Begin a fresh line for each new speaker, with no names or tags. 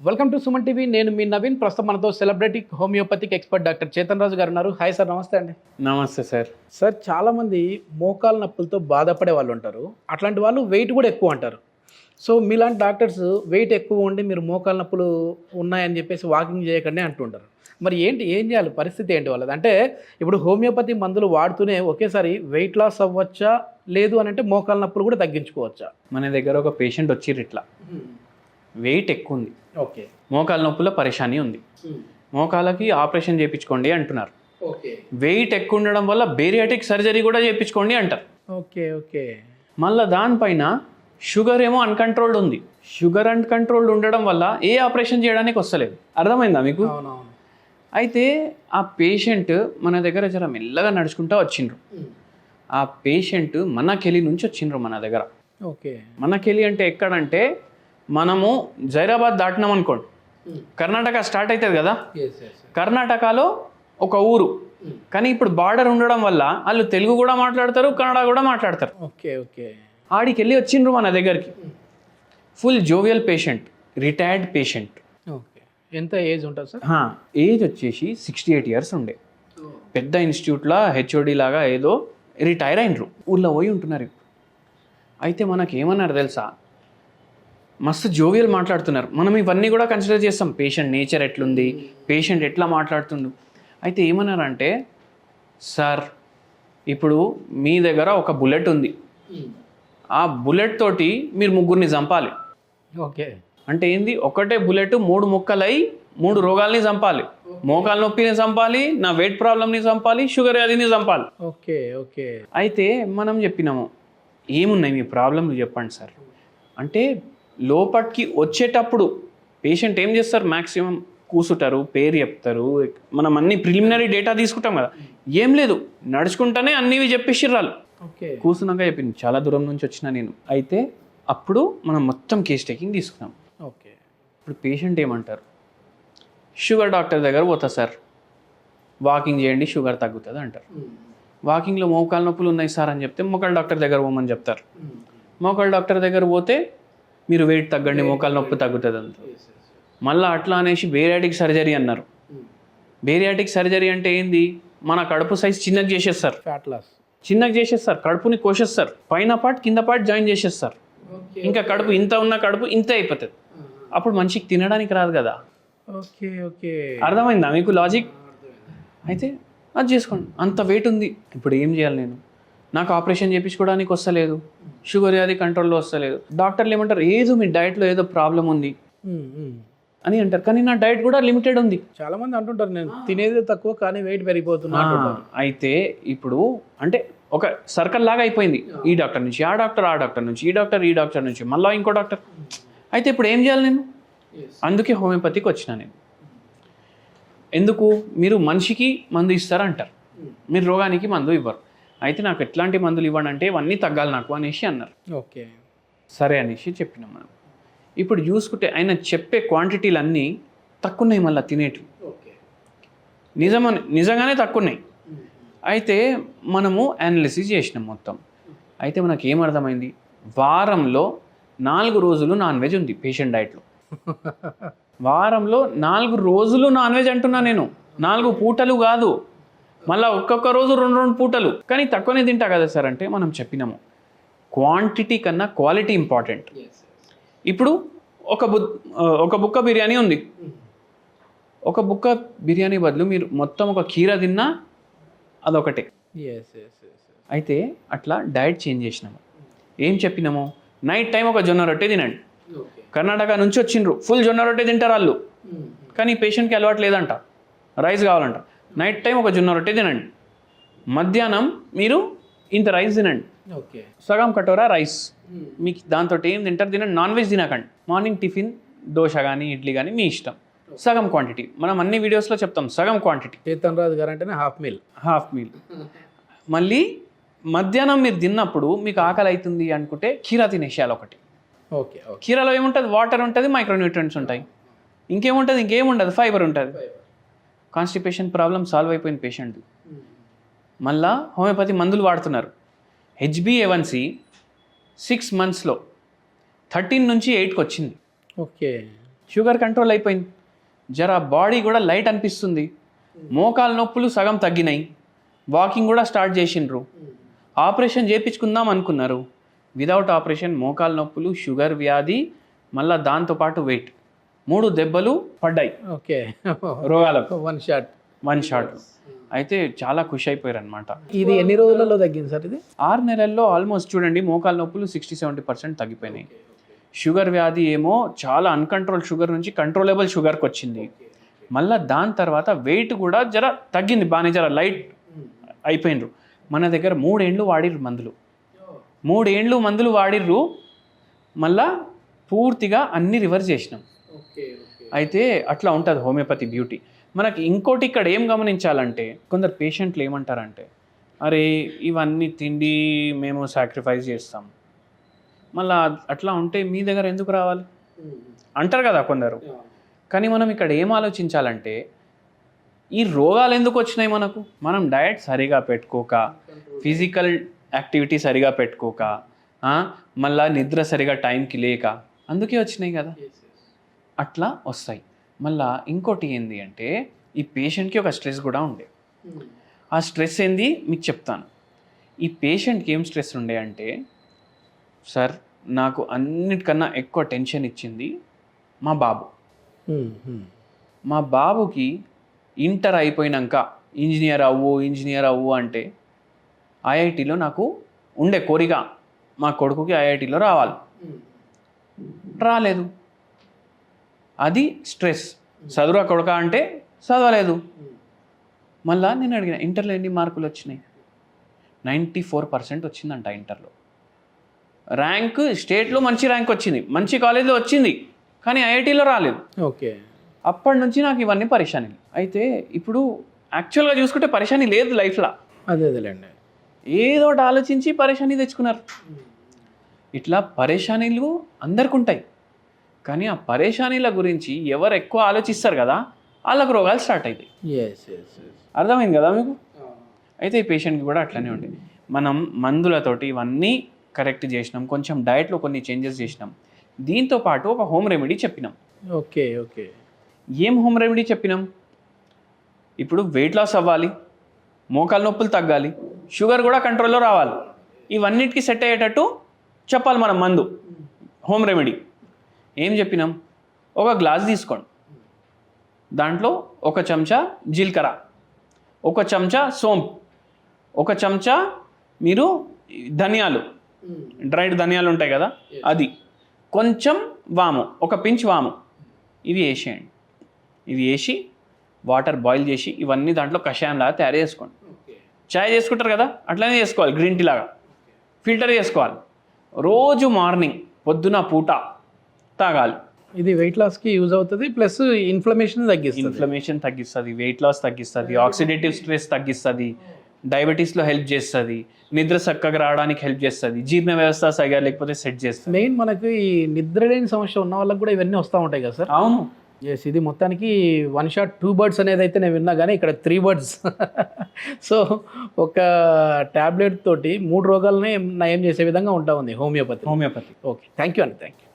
Welcome to Suman TV. నేను మీ నవీన్. ప్రస్తుతం మనతో celebrity homeopathic expert doctor Chetan Raju గారు ఉన్నారు. హాయ్ సార్, నమస్తే అండి.
నమస్తే సార్.
సార్, చాలామంది మోకాల నొప్పులతో బాధపడే వాళ్ళు ఉంటారు. అట్లాంటి వాళ్ళు వెయిట్ కూడా ఎక్కువ అంటారు. సో మీలాంటి డాక్టర్స్ వెయిట్ ఎక్కువ ఉండి మీరు మోకాల నొప్పులు ఉన్నాయని చెప్పేసి వాకింగ్ చేయకండి అంటుంటారు. మరి ఏం చేయాలి? పరిస్థితి ఏంటి వాళ్ళది? అంటే ఇప్పుడు హోమియోపతి మందులు వాడుతూనే ఒకేసారి వెయిట్ లాస్ అవ్వచ్చా, లేదు అని అంటే మోకాల నొప్పులు కూడా తగ్గించుకోవచ్చా?
మన దగ్గర ఒక పేషెంట్ వచ్చిర్రు, ఇట్లా వెయిట్ ఎక్కువ ఉంది,
ఓకే,
మోకాల నొప్పుల పరేషాని ఉంది, మోకాలకి ఆపరేషన్ చేయించుకోండి అంటున్నారు.
ఓకే,
వెయిట్ ఎక్కువ ఉండడం వల్ల బేరియాటిక్ సర్జరీ కూడా చేయించుకోండి అంటారు.
Okay, okay.
మళ్ళీ దానిపైన షుగర్ ఏమో అన్కంట్రోల్డ్ ఉంది. షుగర్ అన్కంట్రోల్డ్ ఉండడం వల్ల ఏ ఆపరేషన్ చేయడానికి వస్తలేదు. అర్థమైందా మీకు?
అవునవును.
అయితే ఆ పేషెంట్ మన దగ్గర జర మెల్లగా నడుచుకుంటూ వచ్చిండ్రు. ఆ పేషెంట్ మనకెలి నుంచి వచ్చిండ్రు మన దగ్గర.
ఓకే.
మనకెలి అంటే ఎక్కడంటే, మనము జైరాబాద్ దాటినాం అనుకోండి, కర్ణాటక స్టార్ట్ అవుతుంది కదా. కర్ణాటకలో ఒక ఊరు, కానీ ఇప్పుడు బార్డర్ ఉండడం వల్ల వాళ్ళు తెలుగు కూడా మాట్లాడతారు, కన్నడ కూడా మాట్లాడతారు.
Okay, okay.
ఆడికి వెళ్ళి వచ్చిండ్రు మన దగ్గరికి. Full jovial patient, retired patient.
Okay. ఎంత ఏజ్ ఉంటుంది సార్?
ఏజ్ వచ్చేసి 68 years ఉండే. పెద్ద ఇన్స్టిట్యూట్లో హెచ్ఓడి లాగా ఏదో రిటైర్ అయినరు. ఊళ్ళో పోయి ఉంటున్నారు. అయితే మనకి ఏమన్నారు తెలుసా, మస్తు జోవియల్ మాట్లాడుతున్నారు. మనం ఇవన్నీ కూడా కన్సిడర్ చేస్తాం. పేషెంట్ నేచర్ ఎట్లుంది, పేషెంట్ ఎట్లా మాట్లాడుతుండు. అయితే ఏమన్నారంటే, సార్ ఇప్పుడు మీ దగ్గర ఒక బుల్లెట్ ఉంది, ఆ బుల్లెట్ తోటి మీరు ముగ్గురిని చంపాలి.
ఓకే.
అంటే ఏంది? ఒకటే బుల్లెట్ 3 ముక్కలై 3 రోగాల్ని చంపాలి. మోకాల నొప్పిని చంపాలి, నా వెయిట్ ప్రాబ్లమ్ని చంపాలి, షుగర్ వ్యాధిని చంపాలి.
Okay, okay.
అయితే మనం చెప్పినాము, ఏమున్నాయి మీ ప్రాబ్లంలు చెప్పండి సార్ అంటే, లోపటికి వచ్చేటప్పుడు పేషెంట్ ఏం చేస్తారు, మ్యాక్సిమం కూసుంటారు, పేరు చెప్తారు, మనం అన్ని ప్రిలిమినరీ డేటా తీసుకుంటాం కదా. ఏం లేదు, నడుచుకుంటానే అన్నివి చెప్పేసిర్రాలు.
ఓకే.
కూర్చున్నాక చెప్పింది, చాలా దూరం నుంచి వచ్చిన నేను. అయితే అప్పుడు మనం మొత్తం కేస్ టేకింగ్ తీసుకున్నాం.
ఓకే.
ఇప్పుడు పేషెంట్ ఏమంటారు, షుగర్ డాక్టర్ దగ్గర పోతా సార్, వాకింగ్ చేయండి షుగర్ తగ్గుతుంది అంటారు. వాకింగ్లో మోకాలు నొప్పులు ఉన్నాయి సార్ అని చెప్తే మోకాలు డాక్టర్ దగ్గర పోమని చెప్తారు. మోకాలు డాక్టర్ దగ్గర పోతే మీరు వెయిట్ తగ్గండి, మోకాలు నొప్పి తగ్గుతుంది అంటారు. మళ్ళీ అట్లా అనేసి బేరియాటిక్ సర్జరీ అన్నారు. బేరియాటిక్ సర్జరీ అంటే ఏంది, మన కడుపు సైజ్ చిన్నగా చేసేస్తారు,
ఫ్యాట్ లాస్
చిన్నగా చేసేస్తారు, కడుపుని కోసేస్తారు, పైన పార్ట్ కింద పార్ట్ జాయిన్ చేసేస్తారు. ఇంకా కడుపు ఇంత ఉన్న కడుపు ఇంత అయిపోతుంది. అప్పుడు మనిషికి తినడానికి రాదు కదా.
Okay, okay.
అర్థమైందా మీకు లాజిక్? అయితే అది చేసుకోండి. అంత వెయిట్ ఉంది, ఇప్పుడు ఏం చేయాలి నేను? నాకు ఆపరేషన్ చేయించుకోవడానికి వస్తలేదు, షుగర్ వ్యాధి కంట్రోల్లో వస్తలేదు. డాక్టర్లు ఏమంటారు, ఏదో మీ డైట్లో ఏదో ప్రాబ్లం ఉంది అని అంటారు. కానీ నా డైట్ కూడా లిమిటెడ్ ఉంది.
చాలా మంది అంటుంటారు, నేను తినేది తక్కువ కానీ వెయిట్ పెరిగిపోతున్నా.
అయితే ఇప్పుడు అంటే ఒక సర్కిల్ లాగా అయిపోయింది. ఈ డాక్టర్ నుంచి ఆ డాక్టర్, ఆ డాక్టర్ నుంచి ఈ డాక్టర్ నుంచి మళ్ళీ ఇంకో డాక్టర్. అయితే ఇప్పుడు ఏం చేయాలి నేను? అందుకే హోమియోపతికి వచ్చిన నేను. ఎందుకు? మీరు మనిషికి మందు ఇస్తారంటారు, మీరు రోగానికి మందు ఇవ్వరు. అయితే నాకు ఎట్లాంటి మందులు ఇవ్వండి అంటే, ఇవన్నీ తగ్గాలి నాకు అనేసి అన్నారు.
ఓకే,
సరే అనేసి చెప్పినాం మనం. ఇప్పుడు చూసుకుంటే ఆయన చెప్పే క్వాంటిటీలు అన్నీ తక్కువ ఉన్నాయి, మళ్ళీ తినేటివి నిజంగానే తక్కువ ఉన్నాయి. అయితే మనము అనాలిసిస్ చేసినాం మొత్తం. అయితే మనకి ఏమర్థమైంది, వారంలో 4 రోజులు నాన్ వెజ్ ఉంది పేషెంట్ డైట్లో. వారంలో 4 రోజులు నాన్ వెజ్ అంటున్నా నేను, 4 పూటలు కాదు, మళ్ళీ ఒక్కొక్క రోజు 2 పూటలు. కానీ తక్కువనే తింటా కదా సార్ అంటే, మనం చెప్పినాము క్వాంటిటీ కన్నా క్వాలిటీ ఇంపార్టెంట్. ఇప్పుడు ఒక బుక్క బిర్యానీ ఉంది, ఒక బుక్క బిర్యానీ బదులు మీరు మొత్తం ఒక కీర తిన్నా అదొకటే. అయితే అట్లా డైట్ చేంజ్ చేసినాము. ఏం చెప్పినాము, నైట్ టైం ఒక జొన్న రొట్టె తినండి. కర్ణాటక నుంచి వచ్చిండ్రు, ఫుల్ జొన్న రొట్టె తింటారు వాళ్ళు. కానీ పేషెంట్కి అలవాటు లేదంట, రైస్ కావాలంట. నైట్ టైం ఒక జొన్న రొట్టె తినండి, మధ్యాహ్నం మీరు ఇంత రైస్ తినండి, సగం కటోరా రైస్. మీకు దాంతో ఏం తింటారు తినండి, నాన్ వెజ్ తినకండి. మార్నింగ్ టిఫిన్ దోశ కానీ ఇడ్లీ కానీ మీ ఇష్టం, సగం క్వాంటిటీ. మనం అన్ని వీడియోస్లో చెప్తాం సగం క్వాంటిటీ.
చేతన్ రాజు గారు అంటేనే హాఫ్ మీల్.
మళ్ళీ మధ్యాహ్నం మీరు తిన్నప్పుడు మీకు ఆకలి అవుతుంది అనుకుంటే కీరా తినేసేయాలి ఒకటి.
ఓకే.
కీరాలో ఏముంటుంది, వాటర్ ఉంటుంది, మైక్రోన్యూట్రియంట్స్ ఉంటాయి, ఇంకేముంటుంది, ఇంకేముండదు, ఫైబర్ ఉంటుంది. కాన్స్టిపేషన్ ప్రాబ్లం సాల్వ్ అయిపోయింది పేషెంట్. మళ్ళా హోమియోపతి మందులు వాడుతున్నారు. HbA1c 6 monthsలో 13 నుంచి 8కి వచ్చింది.
ఓకే.
షుగర్ కంట్రోల్ అయిపోయింది, జర బాడీ కూడా లైట్ అనిపిస్తుంది, మోకాలు నొప్పులు సగం తగ్గినాయి, వాకింగ్ కూడా స్టార్ట్ చేసిండ్రు. ఆపరేషన్ చేయించుకుందాం అనుకున్నారు, విదౌట్ ఆపరేషన్ మోకాలు నొప్పులు, షుగర్ వ్యాధి, మళ్ళీ దాంతోపాటు వెయిట్, 3 దెబ్బలు పడ్డాయి
ఓకే,
రోగాలకు
వన్ షాట్.
అయితే చాలా ఖుషి అయిపోయారు అనమాట.
ఇది ఎన్ని రోజులలో తగ్గింది సార్? ఇది
6 నెలల్లో ఆల్మోస్ట్ చూడండి మోకాలు నొప్పులు 60-70% తగ్గిపోయినాయి. షుగర్ వ్యాధి ఏమో చాలా అన్కంట్రోల్ షుగర్ నుంచి కంట్రోలబుల్ షుగర్కి వచ్చింది. మళ్ళీ దాని తర్వాత వెయిట్ కూడా జర తగ్గింది, బాగానే జర లైట్ అయిపోయినరు. మన దగ్గర 3 ఏండ్లు వాడిర్రు మందులు, 3 ఏండ్లు మందులు వాడిర్రు, మళ్ళా పూర్తిగా అన్ని రివర్స్ చేసినాం. అయితే అట్లా ఉంటుంది హోమియోపతి బ్యూటీ. మనకి ఇంకోటి ఇక్కడ ఏం గమనించాలంటే, కొందరు పేషెంట్లు ఏమంటారంటే, అరే ఇవన్నీ తిండి మేము సాక్రిఫైస్ చేస్తాం, మళ్ళీ అట్లా ఉంటే మీ దగ్గర ఎందుకు రావాలి అంటారు కదా కొందరు. కానీ మనం ఇక్కడ ఏం ఆలోచించాలంటే, ఈ రోగాలు ఎందుకు వచ్చినాయి మనకు? మనం డయట్ సరిగా పెట్టుకోక, ఫిజికల్ యాక్టివిటీ సరిగా పెట్టుకోక, మళ్ళీ నిద్ర సరిగా టైంకి లేక, అందుకే వచ్చినాయి కదా, అట్లా వస్తాయి. మళ్ళా ఇంకోటి ఏంది అంటే, ఈ పేషెంట్కి ఒక స్ట్రెస్ కూడా ఉండే. ఆ స్ట్రెస్ ఏంది మీకు చెప్తాను. ఈ పేషెంట్కి ఏం స్ట్రెస్ ఉండే అంటే, సార్ నాకు అన్నిటికన్నా ఎక్కువ టెన్షన్ ఇచ్చింది మా బాబు. మా బాబుకి ఇంటర్ అయిపోయినాక ఇంజనీర్ అవ్వు అంటే ఐఐటిలో నాకు ఉండే కోరిక, మా కొడుకుకి ఐఐటిలో రావాలి, రాలేదు. అది స్ట్రెస్. చదువురా కొడుక అంటే చదవలేదు. మళ్ళా నేను అడిగిన, ఇంటర్లో ఎన్ని మార్కులు వచ్చినాయి? 94% వచ్చిందంట ఇంటర్లో. ర్యాంక్ స్టేట్లో మంచి ర్యాంక్ వచ్చింది, మంచి కాలేజీలో వచ్చింది, కానీ ఐఐటీలో రాలేదు.
ఓకే.
అప్పటి నుంచి నాకు ఇవన్నీ పరేషానీ. అయితే ఇప్పుడు యాక్చువల్గా చూసుకుంటే పరేషానీ లేదు లైఫ్లో.
అదేలేండి,
ఏదో ఒకటి ఆలోచించి పరేషానీ తెచ్చుకున్నారు. ఇట్లా పరేషానీలు అందరికి ఉంటాయి, కానీ ఆ పరేషానీల గురించి ఎవరు ఎక్కువ ఆలోచిస్తారు కదా, వాళ్ళకు రోగాలు స్టార్ట్ అవుతాయి. అర్థమైంది కదా మీకు? అయితే ఈ పేషెంట్కి కూడా అట్లనే ఉండేది. మనం మందులతోటి ఇవన్నీ కరెక్ట్ చేసినాం, కొంచెం డయట్లో కొన్ని చేంజెస్ చేసినాం, దీంతో పాటు ఒక హోమ్ రెమెడీ చెప్పినాం.
Okay okay.
ఏం హోమ్ రెమెడీ చెప్పినాం? ఇప్పుడు వెయిట్ లాస్ అవ్వాలి, మోకాలు నొప్పులు తగ్గాలి, షుగర్ కూడా కంట్రోల్లో రావాలి, ఇవన్నిటికీ సెట్ అయ్యేటట్టు చెప్పాలి మనం మందు, హోమ్ రెమెడీ. ఏం చెప్పినాం? ఒక గ్లాస్ తీసుకోండి, దాంట్లో 1 చెంచా జీలకర్ర, 1 చెంచా సోంపు, 1 చెంచా మీరు ధనియాలు, డ్రైడ్ ధనియాలు ఉంటాయి కదా అది, కొంచెం వాము, 1 పించ్ వాము, ఇవి వేసేయండి. ఇవి వేసి వాటర్ బాయిల్ చేసి ఇవన్నీ దాంట్లో కషాయంలాగా తయారు చేసుకోండి. చాయ్ చేసుకుంటారు కదా అట్లనే చేసుకోవాలి, గ్రీన్ టీ లాగా ఫిల్టర్ చేసుకోవాలి. రోజు మార్నింగ్ పొద్దున పూట తాగాలి.
ఇది వెయిట్ లాస్కి యూజ్ అవుతుంది, ప్లస్ ఇన్ఫ్లమేషన్
తగ్గిస్తుంది, వెయిట్ లాస్ తగ్గిస్తుంది, ఆక్సిడేటివ్ స్ట్రెస్ తగ్గిస్తుంది, డయాబెటీస్లో హెల్ప్ చేస్తుంది, నిద్ర చక్కగా రావడానికి హెల్ప్ చేస్తుంది, జీర్ణ వ్యవస్థ సరిగా లేకపోతే సెట్ చేస్తుంది.
మెయిన్ మనకి ఈ నిద్ర లేని సమస్య ఉన్న వాళ్ళకి కూడా ఇవన్నీ వస్తూ ఉంటాయి కదా సార్?
అవును.
ఎస్, ఇది మొత్తానికి 1 షాట్ 2 బర్డ్స్ అనేది అయితే నేను విన్నా, కానీ ఇక్కడ 3 బర్డ్స్. సో ఒక ట్యాబ్లెట్ తోటి 3 రోగాలని నయం చేసే విధంగా ఉంటా ఉంది homeopathy.
Homeopathy.
Okay, thank you అండి, థ్యాంక్ యూ.